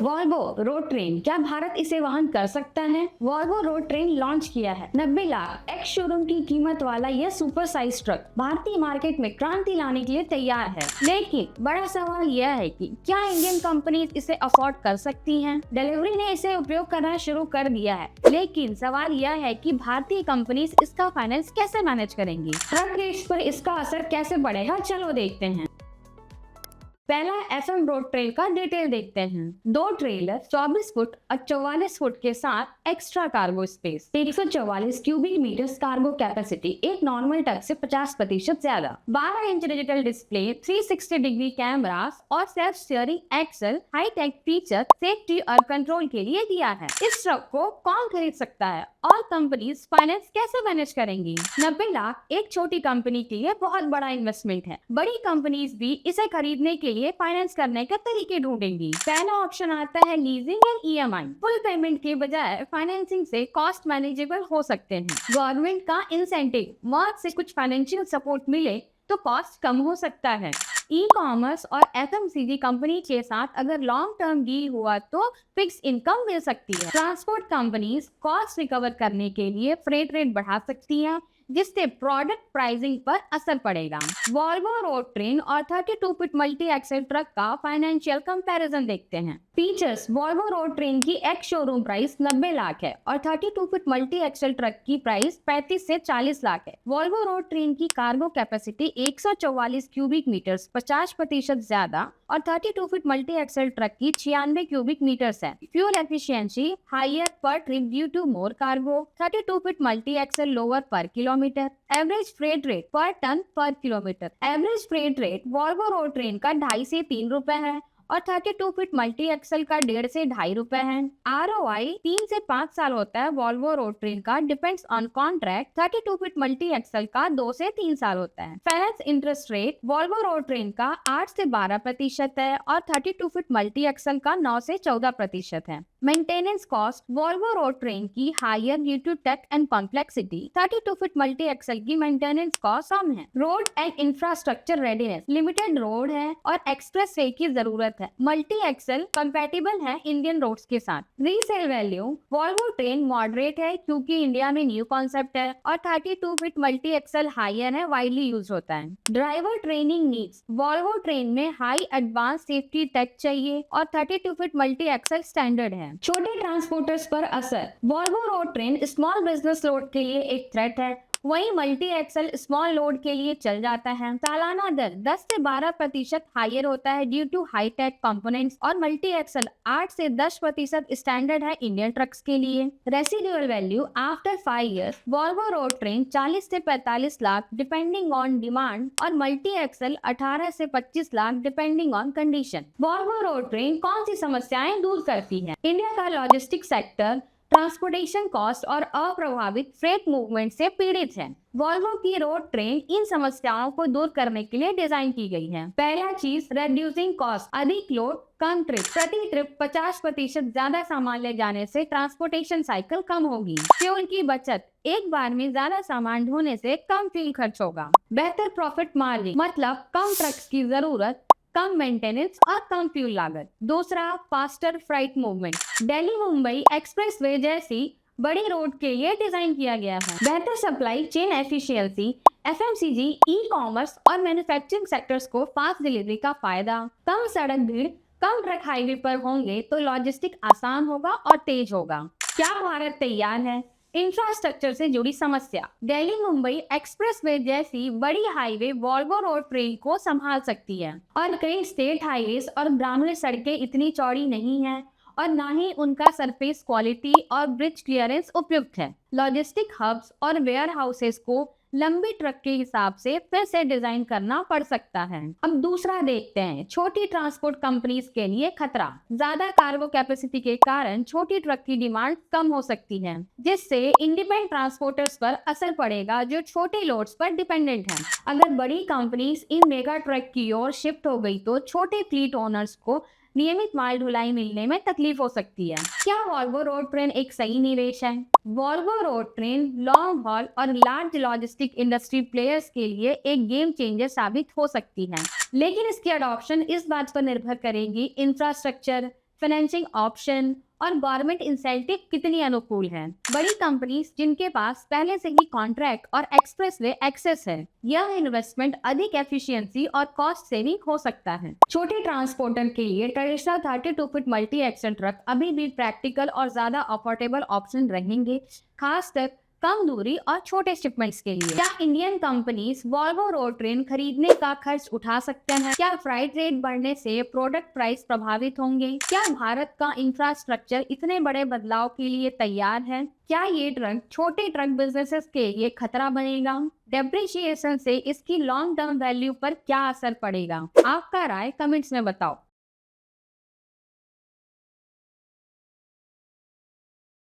Volvo road train, क्या भारत इसे वहन कर सकता है? वॉल्वो रोड ट्रेन लॉन्च किया है। 90 लाख एक्स शोरूम की कीमत वाला यह सुपर साइज ट्रक भारतीय मार्केट में क्रांति लाने के लिए तैयार है। लेकिन बड़ा सवाल यह है कि क्या इंडियन कंपनीज इसे अफोर्ड कर सकती हैं? डिलीवरी ने इसे उपयोग करना शुरू कर दिया है, लेकिन सवाल यह है कि भारतीय कंपनीज इसका फाइनेंस कैसे मैनेज करेंगी? ट्रक रेट्स पर इसका असर कैसे पड़ेगा? चलो देखते हैं। पहला एफएम रोड ट्रेन का डिटेल देखते हैं। 2 ट्रेलर 24 फुट और 44 फुट के साथ extra cargo space, 144 cubic metres cargo capacity, एक नॉर्मल ट्रक से 50% ज्यादा, 12 inch digital display, 360 degree cameras और self steering axle, high tech feature safety और कंट्रोल के लिए दिया है। इस ट्रक को कौन खरीद सकता है और कंपनीज फाइनेंस कैसे मैनेज करेंगी? 90 लाख एक छोटी कंपनी के लिए बहुत बड़ा इन्वेस्टमेंट है। बड़ी कंपनीज भी इसे खरीदने के लिए फाइनेंस करने के तरीके ढूंढेंगी। पहला ऑप्शन आता है leasing and EMI. Full payment के बजाय फाइनेंसिंग से कॉस्ट मैनेजेबल हो सकते हैं। गवर्नमेंट का इंसेंटिव, वहाँ से कुछ फाइनेंशियल सपोर्ट मिले तो कॉस्ट कम हो सकता है। ई कॉमर्स और एफएमसीजी कंपनी के साथ अगर लॉन्ग टर्म डील हुआ तो फिक्स इनकम मिल सकती है। ट्रांसपोर्ट कंपनीज कॉस्ट रिकवर करने के लिए फ्रेट रेट बढ़ा सकती हैं, जिससे प्रोडक्ट प्राइसिंग पर असर पड़ेगा। वॉल्वो रोड ट्रेन और 32 फुट मल्टी एक्सल ट्रक का फाइनेंशियल कंपैरिजन देखते हैं। फीचर्स, वॉल्वो रोड ट्रेन की एक्स शोरूम प्राइस 90 लाख है और 32 फुट मल्टी एक्सल ट्रक की प्राइस 35 से 40 लाख है। वॉल्वो रोड ट्रेन की कार्गो कैपेसिटी 144 क्यूबिक मीटर्स, 50% ज्यादा, और 32 फुट मल्टी एक्सल ट्रक की 96 क्यूबिक मीटर्स है। Fuel efficiency higher per trip due to more cargo, 32 foot multi axle lower per kilometre. Average freight rate per ton per kilometre. Average freight rate Volvo road train का 2.5 से 3 रुपए है और 32 foot multi axle का 1.5 से 2.5 रुपए है। ROI 3 से 5 साल होता है वॉल्वो रोड ट्रेन का, depends on contract. 32 foot multi axle का 2 से 3 साल होता है। Finance interest rate Volvo road train का 8 से 12% है और 32 फुट मल्टी एक्सल का 9 से 14% है। Maintenance cost Volvo road train की higher due to tech and complexity, 32 foot multi axle की मेंटेनेंस कॉस्ट कम है। Road and infrastructure readiness, limited road है और एक्सप्रेस वे की जरूरत है। मल्टी एक्सल कंपैटिबल है इंडियन रोड्स के साथ। Resale value Volvo train moderate है क्योंकि इंडिया में न्यू कॉन्सेप्ट है और 32 फुट मल्टी एक्सल हायर है, वाइडली यूज होता है। Driver training needs Volvo train में हाई एडवांस सेफ्टी टेक चाहिए और 32 फुट मल्टी एक्सल स्टैंडर्ड है। छोटे ट्रांसपोर्टर्स पर असर Volvo road train small business load के लिए एक थ्रेट है, वही मल्टी एक्सल स्मॉल लोड के लिए चल जाता है। सालाना दर 10 से 12% हायर होता है due to high tech components और मल्टी एक्सल 8 से 10% स्टैंडर्ड है इंडियन ट्रक्स के लिए। Residual value after 5 years Volvo road train 40 से 45 लाख डिपेंडिंग ऑन डिमांड और मल्टी एक्सल 18 से 25 lakh depending on condition. Volvo road train कौन सी समस्याएं दूर करती है? इंडिया का लॉजिस्टिक सेक्टर ट्रांसपोर्टेशन कॉस्ट और अप्रभावित फ्रेट मूवमेंट से पीड़ित है। वॉल्वो की रोड ट्रेन इन समस्याओं को दूर करने के लिए डिजाइन की गई है। पहला चीज, रेड्यूसिंग कॉस्ट, अधिक लोड कम ट्रिप। प्रति ट्रिप 50% ज्यादा सामान ले जाने से ट्रांसपोर्टेशन साइकिल कम होगी। फ्यूल की बचत, एक बार में ज्यादा सामान ढोने से कम फ्यूल खर्च होगा। बेहतर प्रॉफिट मार्जिन, मतलब कम ट्रक्स की जरूरत, कम मेंटेनेंस और कम फ्यूल लागत। दूसरा, faster freight movement, Delhi Mumbai expressway जैसी बड़ी रोड के लिए डिजाइन किया गया है। बेहतर supply chain efficiency, FMCG, e commerce और मैन्युफैक्चरिंग सेक्टर्स को फास्ट डिलीवरी का फायदा। कम सड़क भीड़, कम ट्रक हाईवे पर होंगे तो लॉजिस्टिक आसान होगा और तेज होगा। क्या भारत तैयार है? इंफ्रास्ट्रक्चर से जुड़ी समस्या, दिल्ली मुंबई एक्सप्रेसवे जैसी बड़ी हाईवे वॉल्वो रोड ट्रेन को संभाल सकती है और कई स्टेट हाईवेज और ग्रामीण सड़कें इतनी चौड़ी नहीं है और ना ही उनका सरफेस क्वालिटी और ब्रिज क्लियरेंस उपयुक्त है। लॉजिस्टिक हब्स और वेयर हाउसेस को लंबी ट्रक के हिसाब से फिर से डिजाइन करना पड़ सकता है। अब दूसरा देखते हैं, छोटी ट्रांसपोर्ट कंपनीज के लिए खतरा। ज्यादा कार्गो कैपेसिटी के कारण छोटी ट्रक की डिमांड कम हो सकती है, जिससे इंडिपेंडेंट ट्रांसपोर्टर्स पर असर पड़ेगा जो छोटे लोड्स पर डिपेंडेंट हैं। अगर बड़ी कंपनीज इन मेगा ट्रक की ओर शिफ्ट हो गई तो छोटे फ्लीट ओनर्स को नियमित माल ढुलाई मिलने में तकलीफ हो सकती है। क्या वॉल्वो रोड ट्रेन एक सही निवेश है? Volvo road train long haul और लार्ज लॉजिस्टिक इंडस्ट्री प्लेयर्स के लिए एक गेम चेंजर साबित हो सकती है, लेकिन इसकी अडॉप्शन इस बात पर निर्भर करेगी इंफ्रास्ट्रक्चर, फाइनेंसिंग ऑप्शन और गवर्नमेंट इंसेंटिव कितनी अनुकूल है। बड़ी कंपनीज जिनके पास पहले से ही कॉन्ट्रैक्ट और एक्सप्रेसवे एक्सेस है, यह इन्वेस्टमेंट अधिक एफिशिएंसी और कॉस्ट सेविंग हो सकता है। छोटे ट्रांसपोर्टर के लिए traditional 32 feet multi axle truck अभी भी प्रैक्टिकल और ज्यादा अफोर्डेबल ऑप्शन रहेंगे, खासकर कम दूरी और छोटे शिपमेंट्स के लिए। क्या Indian companies Volvo road train खरीदने का खर्च उठा सकते हैं? क्या फ्राइट रेट बढ़ने से प्रोडक्ट प्राइस प्रभावित होंगे? क्या भारत का इंफ्रास्ट्रक्चर इतने बड़े बदलाव के लिए तैयार है? क्या ये ट्रक छोटे ट्रक बिजनेसेस के लिए खतरा बनेगा? डेप्रिसिएशन से इसकी लॉन्ग टर्म वैल्यू पर क्या असर पड़ेगा? आपका राय कमेंट्स में बताओ।